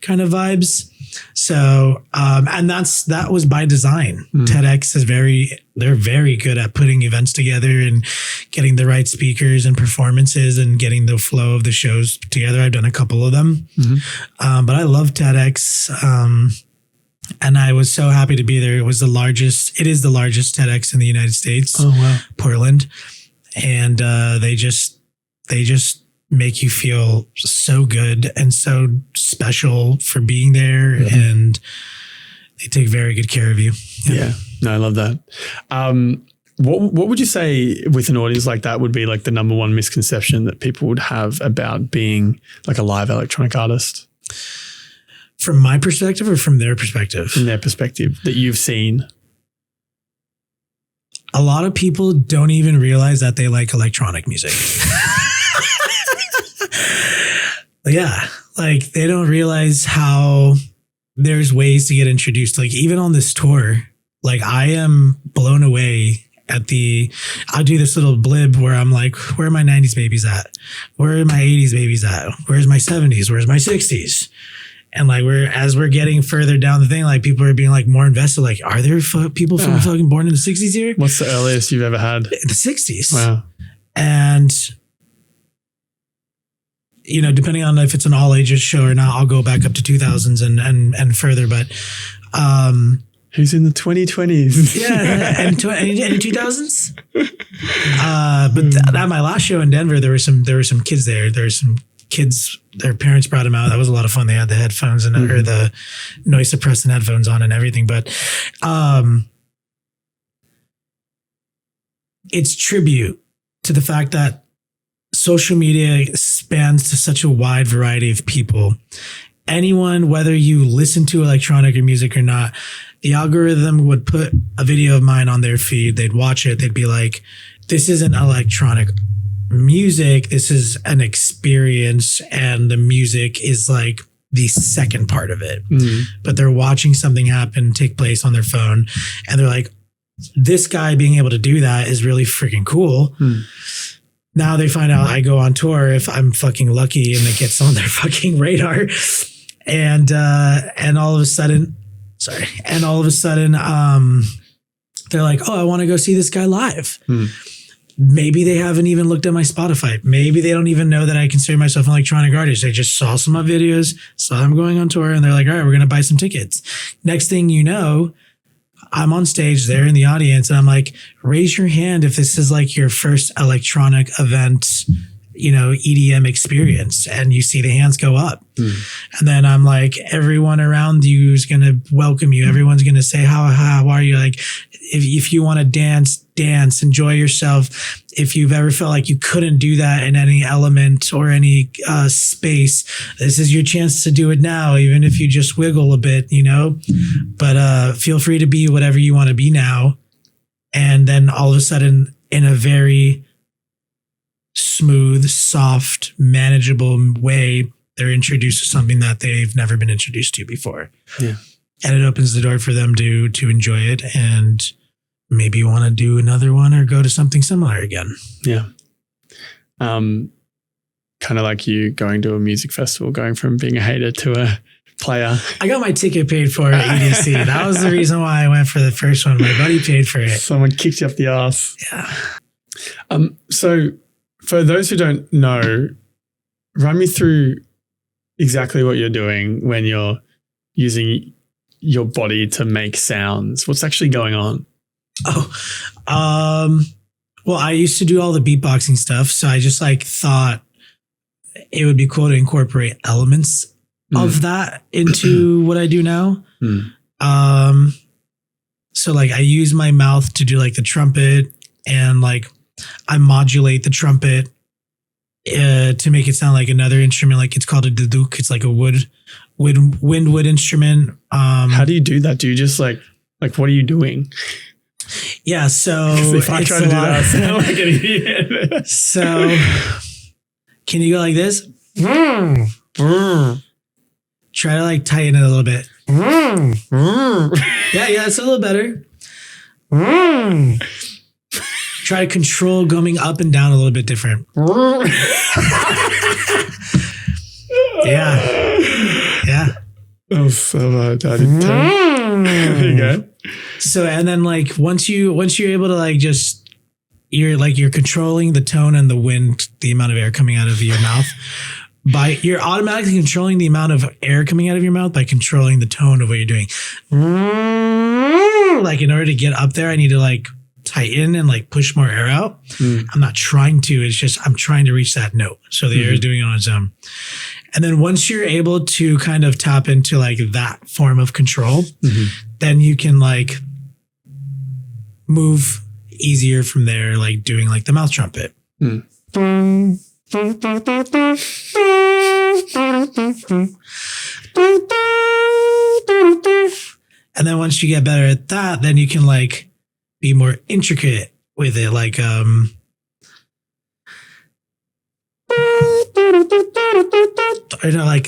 kind of vibes. So, and that was by design. TEDx they're very good at putting events together and getting the right speakers and performances and getting the flow of the shows together. I've done a couple of them, but I love TEDx. And I was so happy to be there. It is the largest TEDx in the United States. Oh, wow. Portland. And, they just make you feel so good and so special for being there. And they take very good care of you. Yeah. No, I love that. What would you say with an audience like that would be like the number one misconception that people would have about being like a live electronic artist? From my perspective or from their perspective? From their perspective that you've seen. A lot of people don't even realize that they like electronic music. Yeah. Like they don't realize how there's ways to get introduced. Like even on this tour, like I am blown away I'll do this little blib where I'm like, where are my 90s babies at? Where are my 80s babies at? Where's my 70s? Where's my 60s? And like as we're getting further down the thing, like people are being like more invested. Like, are there people from fucking born in the 60s here? What's the earliest you've ever had? The 60s. Wow. And depending on if it's an all ages show or not, I'll go back up to 2000s and further. But who's in the 2020s? Yeah, and 2000s. But at my last show in Denver, there were some kids there. There were some kids, their parents brought them out. That was a lot of fun. They had the headphones and or the noise suppressant headphones on and everything. But it's tribute to the fact that social media spans to such a wide variety of people. Anyone, whether you listen to electronic or music or not, the algorithm would put a video of mine on their feed. They'd watch it. They'd be like, this isn't electronic music. This is an experience. And the music is like the second part of it. But they're watching something take place on their phone. And they're like, this guy being able to do that is really freaking cool. Now they find out I go on tour if I'm fucking lucky and it gets on their fucking radar. And all of a sudden, they're like, oh, I want to go see this guy live. Maybe they haven't even looked at my Spotify. Maybe they don't even know that I consider myself an electronic artist. They just saw some of my videos, saw I'm going on tour, and they're like, all right, we're going to buy some tickets. Next thing you know, I'm on stage there in the audience and I'm like, raise your hand if this is like your first electronic event, EDM experience. And you see the hands go up. And then I'm like, everyone around you is going to welcome you. Everyone's going to say, how are you? Like, if you want to dance, enjoy yourself. If you've ever felt like you couldn't do that in any element or any space, this is your chance to do it now, even if you just wiggle a bit, but feel free to be whatever you want to be now. And then all of a sudden, in a very smooth, soft, manageable way, they're introduced to something that they've never been introduced to before. Yeah. And it opens the door for them to enjoy it and maybe want to do another one or go to something similar again. Yeah. Kind of like you going to a music festival, going from being a hater to a player. I got my ticket paid for at EDC. That was the reason why I went for the first one. My buddy paid for it. Someone kicked you up the ass. Yeah. So for those who don't know, run me through exactly what you're doing when you're using your body to make sounds. What's actually going on? Well, I used to do all the beatboxing stuff. So I just thought it would be cool to incorporate elements of that into what I do now. So I use my mouth to do the trumpet and I modulate the trumpet to make it sound like another instrument. It's called a duduk. It's like a wood instrument. How do you do that? Do you just what are you doing? Yeah. So if I try to do that, I sound like an idiot. So can you go like this? Try to tighten it a little bit. Yeah, it's a little better. Try to control going up and down a little bit different. Yeah. Oh, so I did there you go. So, and then like once you're able to like just, you're controlling the tone and the wind, the amount of air coming out of your mouth. You're automatically controlling the amount of air coming out of your mouth by controlling the tone of what you're doing. Like in order to get up there, I need to like tighten and like push more air out. I'm not trying to, it's just, I'm trying to reach that note. So the air is doing it on its own. And then once you're able to kind of tap into like that form of control, then you can like move easier from there, like doing like the mouth trumpet. And then once you get better at that, then you can like be more intricate with it. Like, or no, like,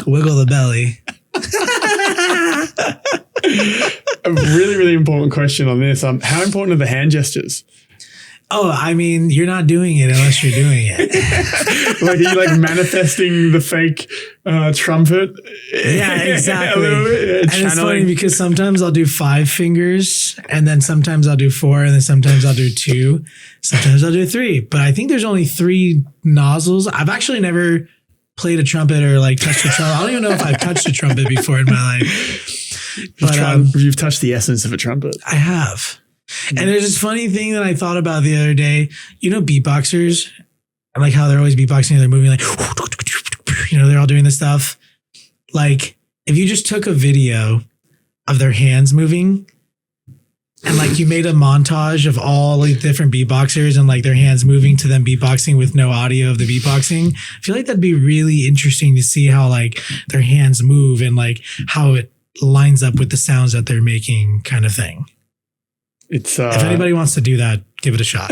wiggle the belly. A really, really important question on this. How important are the hand gestures? Oh, I mean, you're not doing it unless you're doing it. Like, are you like manifesting the fake trumpet? Yeah, exactly. A little bit, and it's funny because sometimes I'll do 5 fingers, and then sometimes I'll do 4, and then sometimes I'll do 2, sometimes I'll do 3. But I think there's only 3 nozzles. I've actually never played a trumpet or like touched a trumpet. I don't even know if I've touched a trumpet before in my life. But you've touched the essence of a trumpet. I have. And there's this funny thing that I thought about the other day. You know, beatboxers, and like how they're always beatboxing and they're moving like, they're all doing this stuff. Like if you just took a video of their hands moving and like you made a montage of all like different beatboxers and like their hands moving to them beatboxing with no audio of the beatboxing, I feel like that'd be really interesting to see how like their hands move and like how it lines up with the sounds that they're making, kind of thing. It's if anybody wants to do that, give it a shot.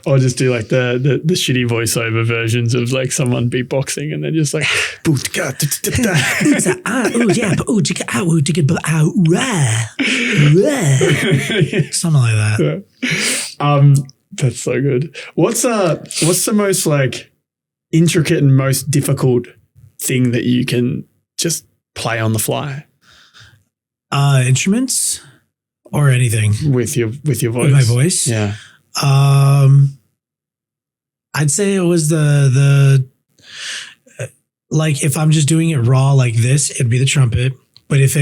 Or just do like the shitty voiceover versions of like someone beatboxing and then just like something like that. Yeah. That's so good. What's the most like intricate and most difficult thing that you can just play on the fly? Instruments or anything with your voice. With my voice, yeah. I'd say it was the like if I'm just doing it raw like this, it'd be the trumpet. But if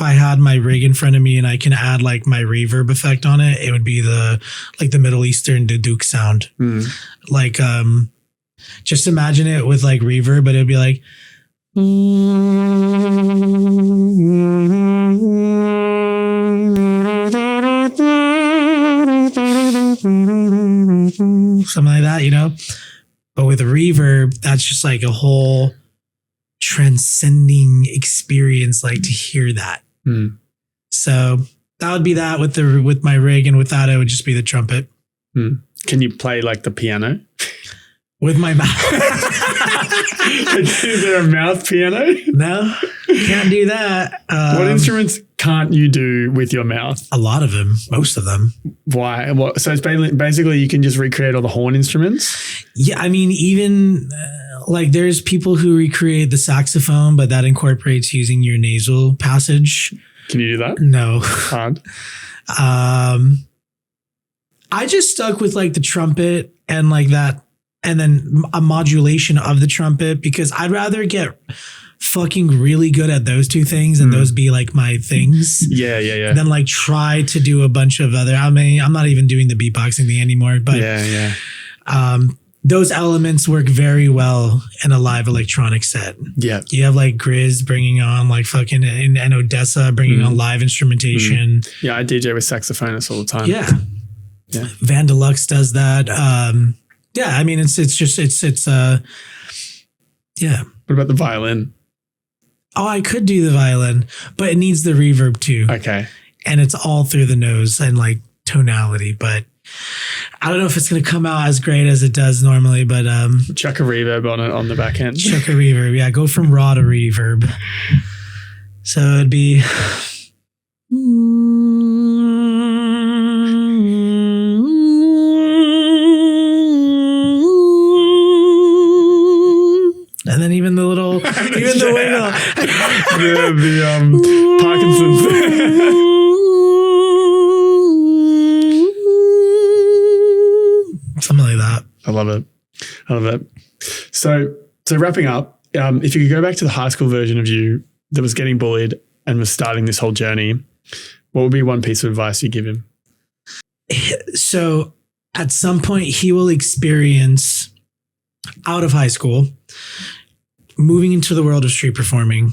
I had my rig in front of me and I can add like my reverb effect on it, it would be the Middle Eastern duduk sound. Like just imagine it with like reverb, but it'd be like something like that, you know? But with a reverb, that's just like a whole transcending experience, like to hear that. So that would be that with my rig, and with that, it would just be the trumpet. Can you play like the piano? With my mouth. Is there a mouth piano? No, can't do that. What instruments can't you do with your mouth? A lot of them, most of them. Why? So it's basically you can just recreate all the horn instruments? Yeah, I mean, even like there's people who recreate the saxophone, but that incorporates using your nasal passage. Can you do that? No. Hard. I just stuck with like the trumpet and like that, and then a modulation of the trumpet, because I'd rather get fucking really good at those 2 things and those be like my things. Yeah. Then like try to do a bunch of other, I mean, I'm not even doing the beatboxing thing anymore, but those elements work very well in a live electronic set. Yeah. You have like Grizz bringing on like fucking, and Odessa bringing on live instrumentation. Yeah. I DJ with saxophonists all the time. Yeah. Van Deluxe does that. Yeah, I mean, it's yeah. What about the violin? Oh, I could do the violin, but it needs the reverb too. Okay. And it's all through the nose and like tonality, but I don't know if it's going to come out as great as it does normally, but chuck a reverb on it on the back end. Chuck a reverb. Yeah, go from raw to reverb. So it'd be the Parkinson's. Something like that. I love it. So wrapping up, if you could go back to the high school version of you that was getting bullied and was starting this whole journey, what would be one piece of advice you give him? So at some point he will experience, out of high school, moving into the world of street performing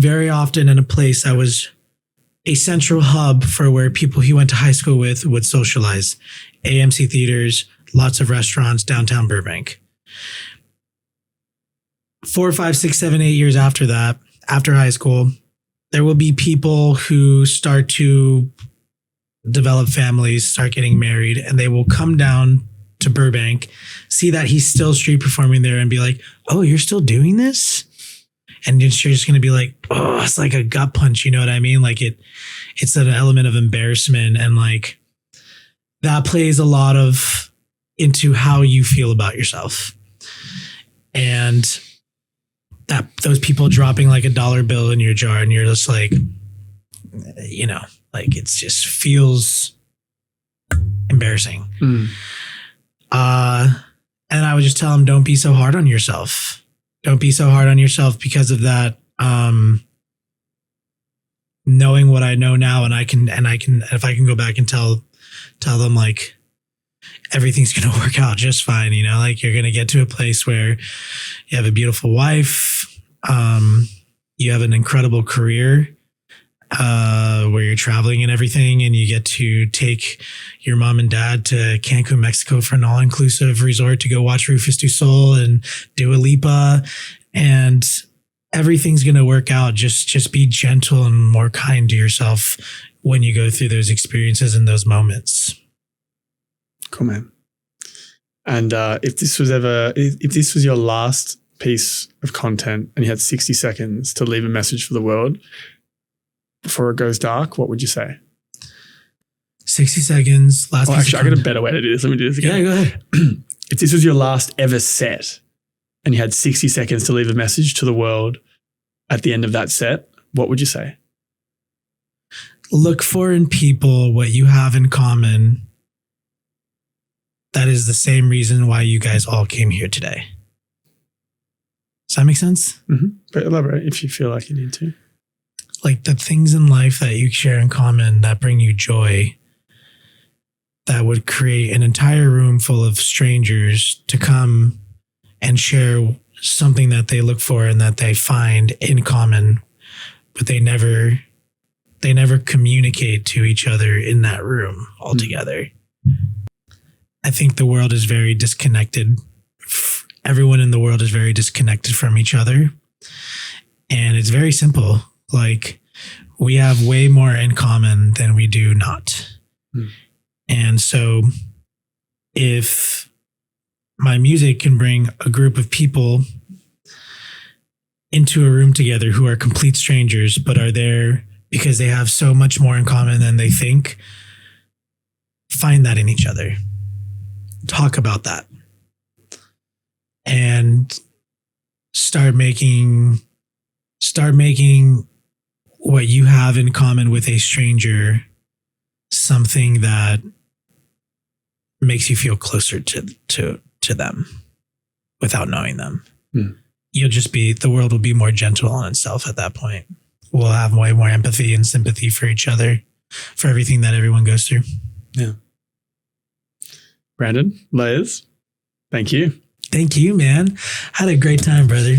very often in a place that was a central hub for where people he went to high school with would socialize. AMC theaters, lots of restaurants, downtown Burbank. 4, 5, 6, 7, 8 years after that, after high school, there will be people who start to develop families, start getting married, and they will come down to Burbank, see that he's still street performing there and be like, oh, you're still doing this? And you're just going to be like, oh, it's like a gut punch. You know what I mean? Like it's an element of embarrassment. And like that plays a lot of into how you feel about yourself. And that those people dropping like $1 bill in your jar and you're just like, you know, like it just feels embarrassing. And I would just tell him, don't be so hard on yourself. Don't be so hard on yourself because of that. Knowing what I know now, and if I can go back and tell them like everything's going to work out just fine. You know, like you're going to get to a place where you have a beautiful wife. You have an incredible career, where you're traveling and everything, and you get to take your mom and dad to Cancun, Mexico for an all-inclusive resort to go watch Rufus Du Sol and Dua Lipa, and everything's going to work out. Just be gentle and more kind to yourself when you go through those experiences and those moments. Cool, man. And if this was your last piece of content and you had 60 seconds to leave a message for the world before it goes dark, what would you say? 60 seconds. Last piece actually, I got a better way to do this. Let me do this again. Yeah, go ahead. If this was your last ever set and you had 60 seconds to leave a message to the world at the end of that set, what would you say? Look for in people what you have in common. That is the same reason why you guys all came here today. Does that make sense? Mm-hmm. But elaborate if you feel like you need to. Like the things in life that you share in common that bring you joy, that would create an entire room full of strangers to come and share something that they look for and that they find in common, but they never communicate to each other in that room altogether. I think the world is very disconnected. Everyone in the world is very disconnected from each other. And it's very simple. Like we have way more in common than we do not. And so if my music can bring a group of people into a room together who are complete strangers, but are there because they have so much more in common than they think, find that in each other. Talk about that. And start making what you have in common with a stranger something that makes you feel closer to them without knowing them. The world will be more gentle on itself at that point. We'll have way more empathy and sympathy for each other, for everything that everyone goes through. Yeah. Brandon, LAERZ, thank you. Thank you, man. Had a great time, brother.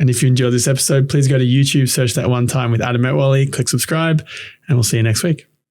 And if you enjoyed this episode, please go to YouTube, search That One Time with Adam Metwally, click subscribe, and we'll see you next week.